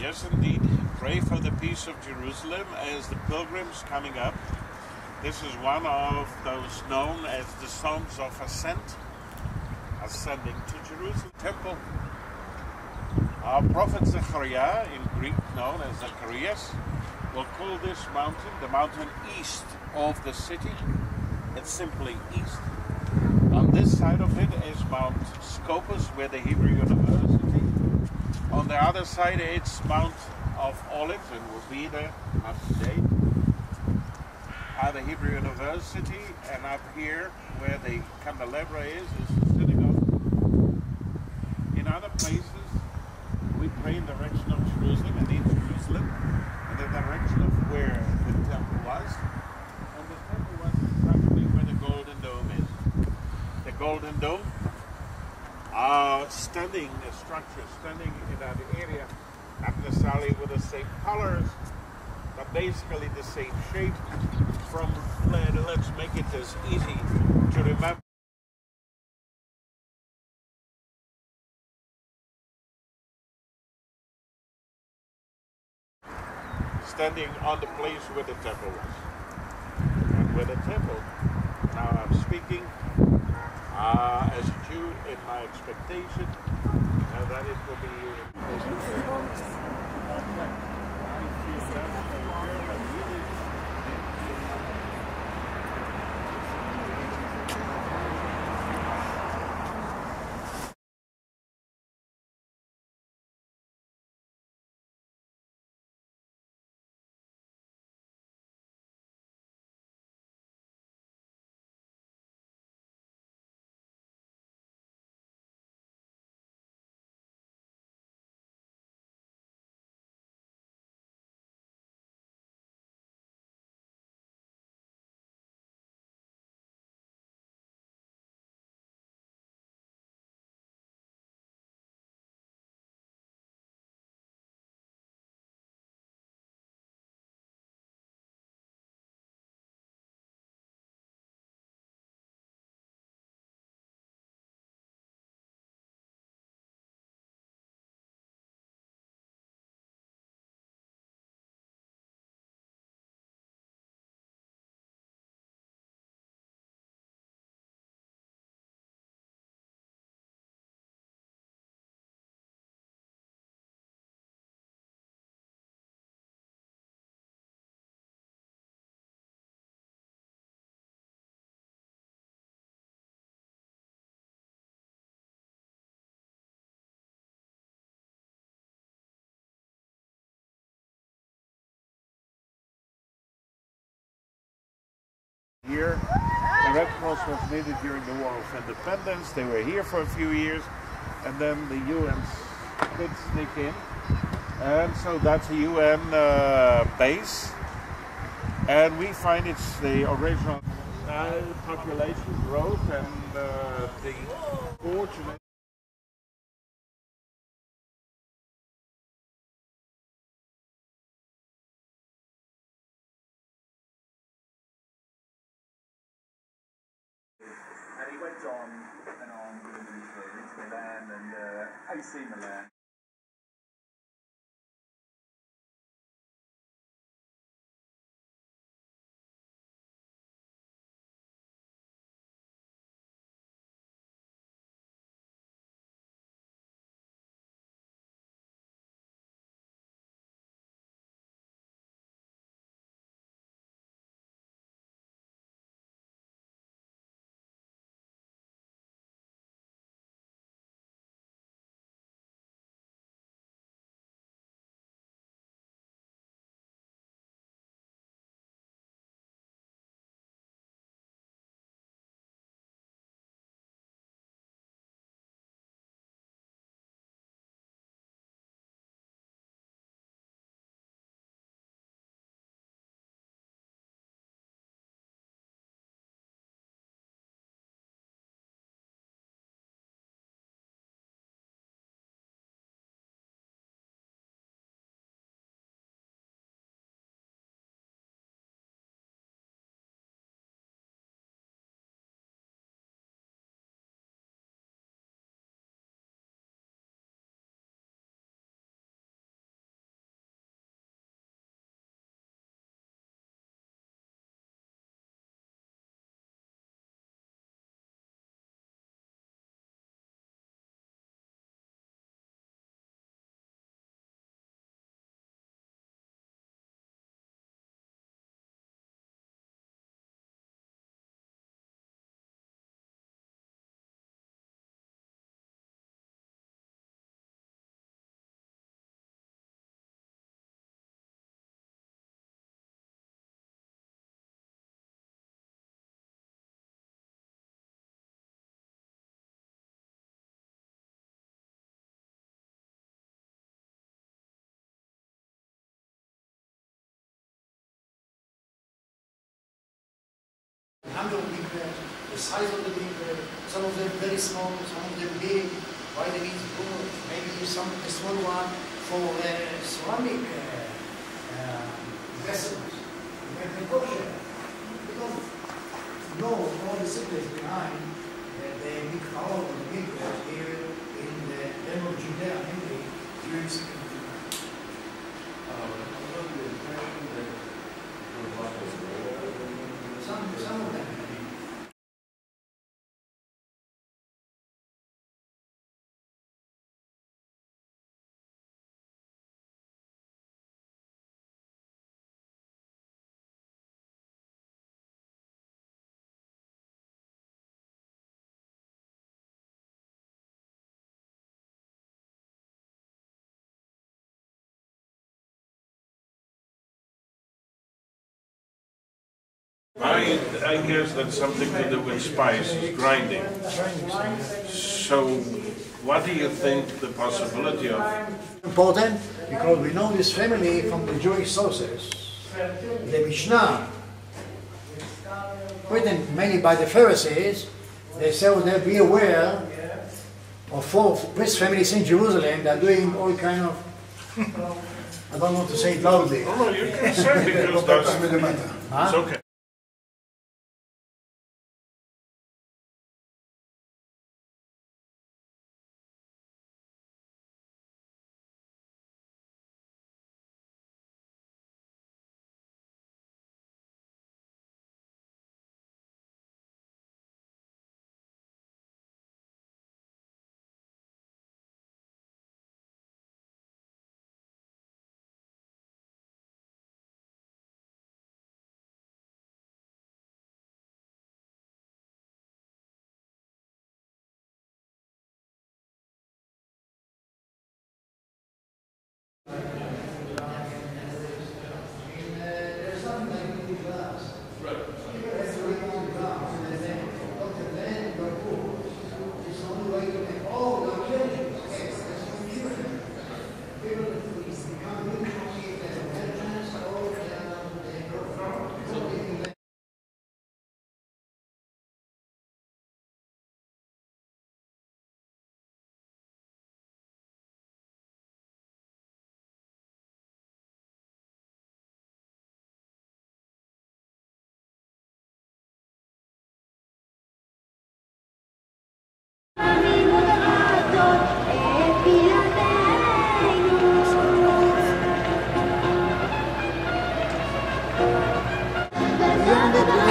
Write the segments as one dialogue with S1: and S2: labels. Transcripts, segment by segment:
S1: Yes, indeed. Pray for the peace of Jerusalem as the pilgrims coming up. This is one of those known as the Songs of Ascent, ascending to Jerusalem temple. Our prophet Zechariah, in Greek known as Zacharias, will call this mountain the mountain east of the city. It's simply east. On this side of it is Mount Scopus, where the Hebrew University. On the other side, it's Mount of Olives, and will be there up to date. The Hebrew University, and up here, where the candelabra is the synagogue. In other places, we pray in the direction of Jerusalem, and in Jerusalem, in the direction of where the temple was. And the temple was exactly where the Golden Dome is. The Golden Dome, a structure standing in that area, not necessarily with the same colors, but basically the same shape. Let's make it as easy to remember. Standing on the place where the temple was. And where the temple, now I'm speaking as a Jew in my expectation that it will be. Here, the Red Cross was needed during the War of Independence. They were here for a few years, and then the UN did sneak in. And so that's a UN base. And we find it's the original population growth and the fortunate.
S2: And he went on and on with the military into Milan and AC Milan.
S3: number of mikveh, the size of the mikveh, some of them very small, some of them big. Why they need to do maybe a small one for ceramic vessels. Because no, all the secrets behind the big power of the mikveh here in the land of Judea, namely during Second Temple. Some of them.
S1: I guess that's something to do with spices, grinding. So, what do you think the possibility of?
S3: Important because we know this family from the Jewish sources. The Mishnah, written mainly by the Pharisees, they say, well, they'll be aware of four priest families in Jerusalem that are doing all kind of, I don't want to say it loudly.
S1: No, you can say because that's
S3: Huh?
S1: it's okay.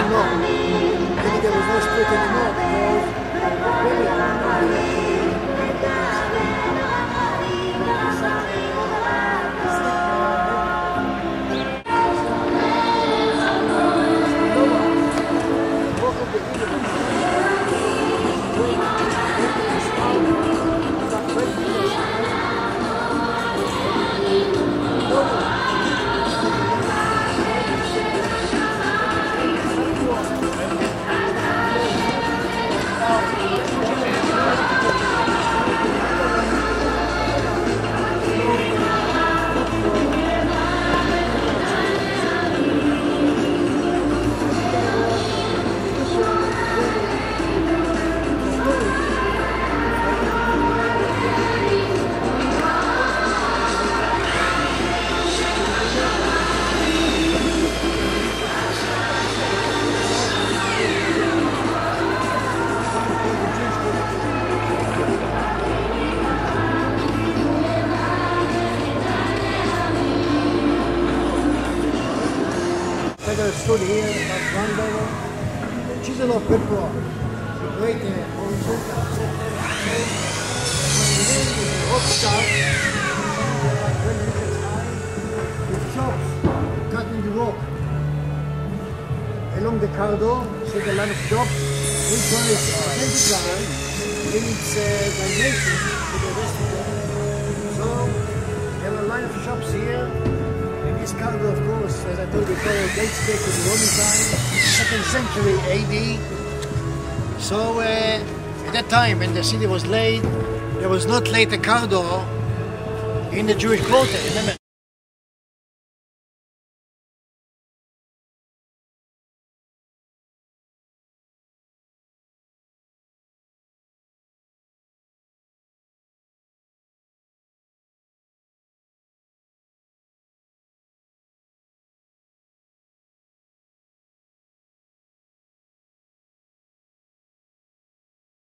S3: Maybe there was no split anymore stood here at one level, chisel of pepper, great horizontal rock star, 12 meters high, with chops cut in the rock. Along the corridor, see the line of shops, which one is identical in its dimension to the rest of the. So, there are a line of shops here. This corridor, of course, as I told you before, dates back to the Roman time, 2nd century AD. So at that time, when the city was laid, there was not laid a corridor in the Jewish quarter. Remember?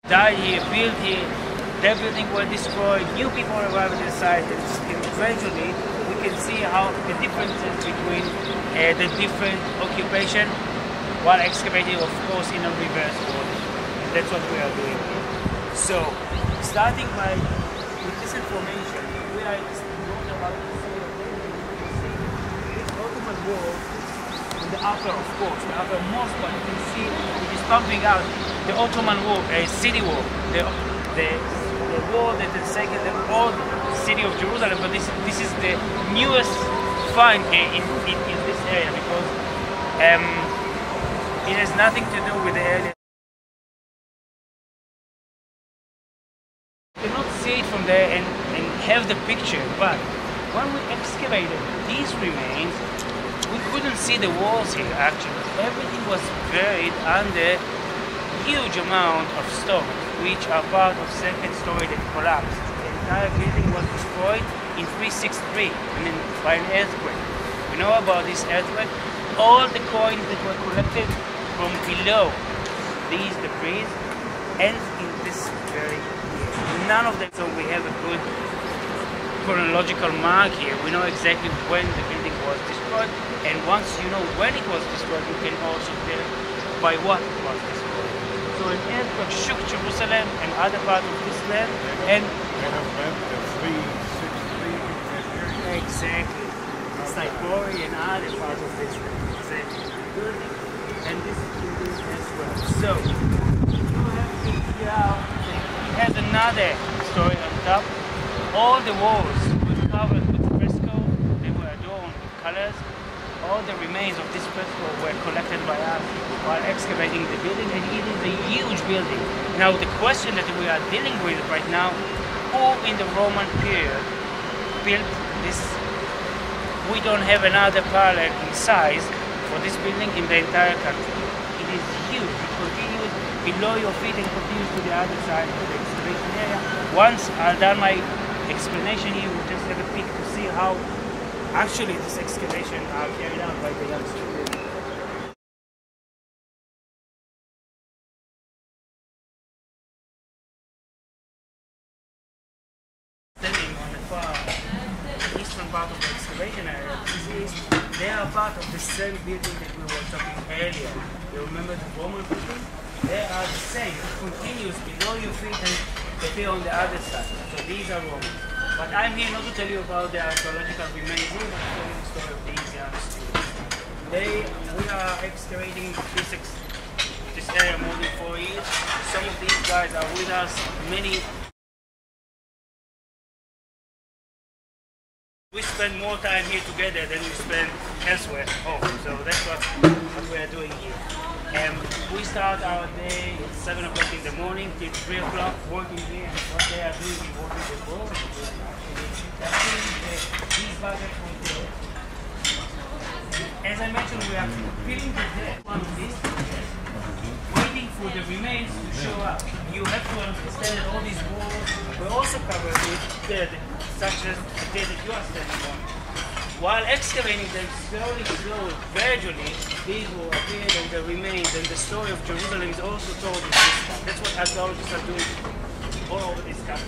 S4: Died here, built here, their building were destroyed, new people arrived at the site, and gradually we can see how the differences between the different occupation while excavating, of course, in a reverse order. And that's what we are doing here. So, starting with this information, we are going about to see this Ottoman wall in the upper, of course, the uppermost one. You can see it is pumping out the Ottoman wall, a city wall, the wall that is taken the old city of Jerusalem, but this is the newest find in this area because it has nothing to do with the area. You cannot see it from there and have the picture, but when we excavated these remains, we couldn't see the walls here actually. Everything was buried under huge amount of stone, which are part of second story that collapsed. The entire building was destroyed in 363, by an earthquake. We know about this earthquake. All the coins that were collected from below these debris ends in this very year. None of them, so we have a good chronological mark here. We know exactly when the building was destroyed, and once you know when it was destroyed, you can also tell by what it was destroyed. So an earthquake shook Jerusalem and other parts of this land, and exactly, Cypori and other parts of this land. Exactly. And this building as well. So you have to figure out that it has another story on top. All the walls were covered with frescoes, they were adorned with colors. All the remains of this fresco were collected by us while excavating the building, and it is a huge building. Now the question that we are dealing with right now, who in the Roman period built this? We don't have another parallel in size for this building in the entire country. It is huge. It continues below your feet and continues to the other side of the excavation area. Once I've done my explanation here, we'll just have a peek to see how actually this excavation are carried out by the youngsters. Standing on the far eastern part of the excavation area, they are part of the same building that we were talking earlier. You remember the Roman building? They are the same. It continues below your feet and appear on the other side. So these are Roman. But I'm here not to tell you about the archaeological remains, but to tell you the story of these young students. We are excavating this area more than 4 years. Some of these guys are with us. We spend more time here together than we spend elsewhere home. So that's what we are doing here. We start our day at 7 o'clock in the morning till 3 o'clock working here, and what they are doing is working the boat. These buckets from there. As I mentioned, we are filling the deck one of these waiting for the remains to show up. You have to understand that all these walls were also covered with dirt, such as the dirt that you are standing on. While excavating them slowly, gradually, these will appear and the remains and the story of Jerusalem is also told in this. That's what archaeologists are doing all over this country.